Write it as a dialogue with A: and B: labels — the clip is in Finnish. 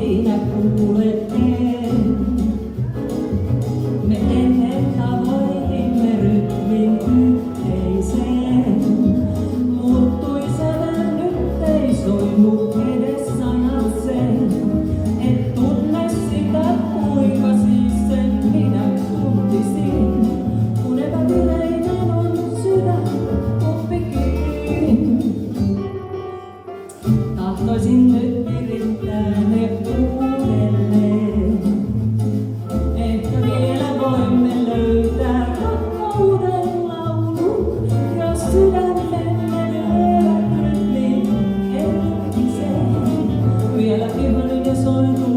A: siinä kuulettiin. Me ennen tavoitimme rytmin yhteiseen. Muuttui sävän, nyt ei soinu edes sanaseen. Et tunne sitä, kuinka siis sen minä tuntisin. Kun epävireinen on sydän, kuppikin. Tahtoisin nyt virittää ne uudelleen. Ehkä vielä voimme löytää rakkauden laulun, jos sydämemme lyövät rytmin hetkiseen. Vielä vihollinen soitu